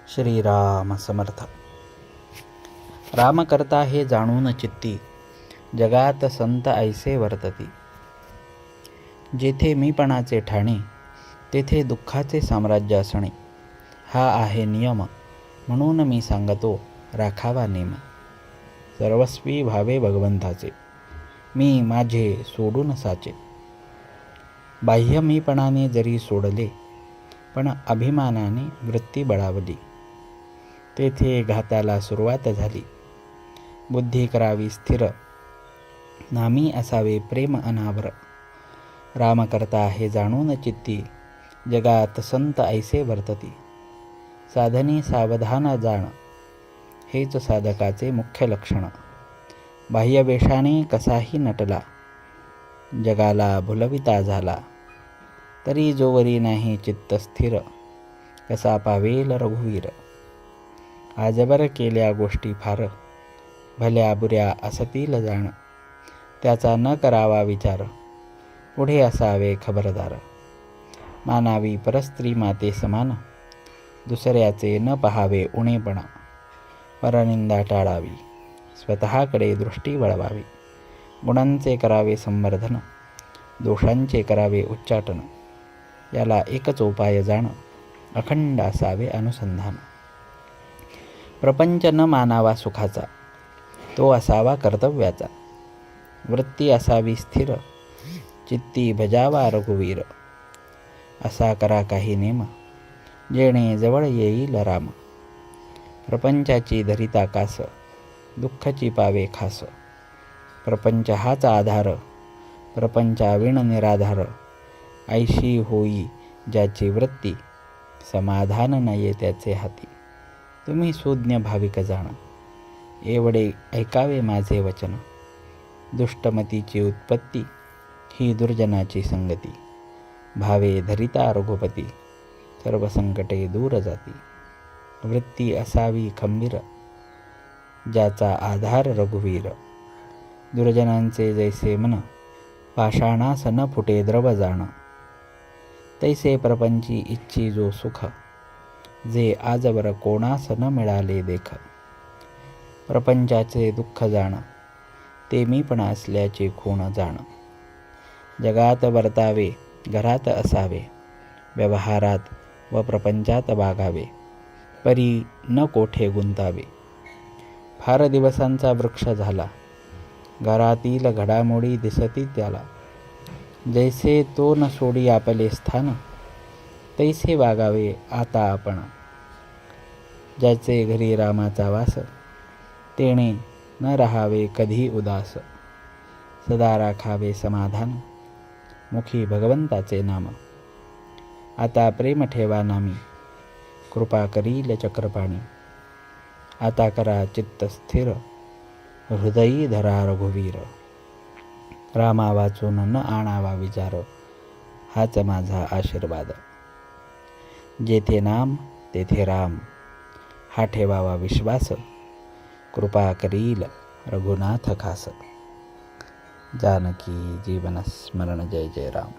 श्रीराम समर्थ. राम करता हे जाणून चित्ती, जगात संत ऐसे वर्तती. जेथे मीपणाचे ठाणे, तेथे दुःखाचे साम्राज्य असणे. हा आहे नियम, म्हणून मी सांगतो राखावा नेम. सर्वस्वी भावे भगवंताचे, मी माझे सोडून साचे. बाह्य मीपणाने जरी सोडले, पण अभिमानाने वृत्ती बळावली. तेथे घाताला सुरुवात झाली. बुद्धी करावी स्थिर, नामी असावे प्रेम अनावर. राम करता हे जाणून चित्ती, जगात संत ऐसे वर्तती. साधनी सावधान जाण, हेच साधकाचे मुख्य लक्षण. बाह्य वेशाने कसाही नटला, जगाला भुलविता झाला. तरी जोवरी नाही चित्त स्थिर, कसा पावेल रघुवीर. आजवर केल्या गोष्टी फार, भल्या बुऱ्या असतील जाण. त्याचा न करावा विचार, पुढे असावे खबरदार. मानावी परस्त्री माते समान, दुसऱ्याचे न पहावे उणेपणा. परनिंदा टाळावी, स्वतःकडे दृष्टी वळवावी. गुणांचे करावे संवर्धन, दोषांचे करावे उच्चाटन. याला एकच उपाय जाण, अखंड असावे अनुसंधान. प्रपंच न मानावा सुखाचा, तो असावा कर्तव्याचा. वृत्ती असावी स्थिर, चित्ती भजावा रघुवीर. असा करा काही नेम, जेणे जवळ येईल राम. प्रपंचाची धरिता कास, दुःखाची पावे खास. प्रपंच हाच आधार, प्रपंचाविण निराधार. ऐशी होई ज्याची वृत्ती, समाधान नये त्याचे हाती. तुम्ही सुज्ञ भाविक जाण, एवढे ऐकावे माझे वचन. दुष्टमतीची उत्पत्ती, ही दुर्जनाची संगती. भावे धरिता रघुपती, सर्व संकटे दूर जाती. वृत्ती असावी खंबीर, ज्याचा आधार रघुवीर. दुर्जनांचे जैसे मन, पाषाणास न फुटे द्रव जाण. तैसे प्रपंची इच्छी जो सुख, जे आजवर कोणास न मिळाले देख. प्रपंचाचे दुःख जाण, ते मीपण असल्याचे खूण जाण. जगात वर्तावे, घरात असावे, व्यवहारात व प्रपंचात वागावे. परी न कोठे गुंतावे. फार दिवसांचा वृक्ष झाला, घरातील घडामोडी दिसती त्याला. जैसे तो न सोडी आपले स्थान, तैसे वागावे आता आपण. ज्याचे घरी रामाचा वास, तेणे न राहावे कधी उदास. सदा राखावे समाधान, मुखी भगवंताचे नाम. आता प्रेम ठेवा नामी, कृपा करील चक्रपाणी. आता करा चित्त स्थिर, हृदयी धरा रघुवीर. रामा वाचून न आणावा विचार, हाच माझा आशीर्वाद. जेथे नाम तेथे राम, हा ठेवावा विश्वास. कृपा करील रघुनाथ खास. जानकी जीवन स्मरण जय जय राम.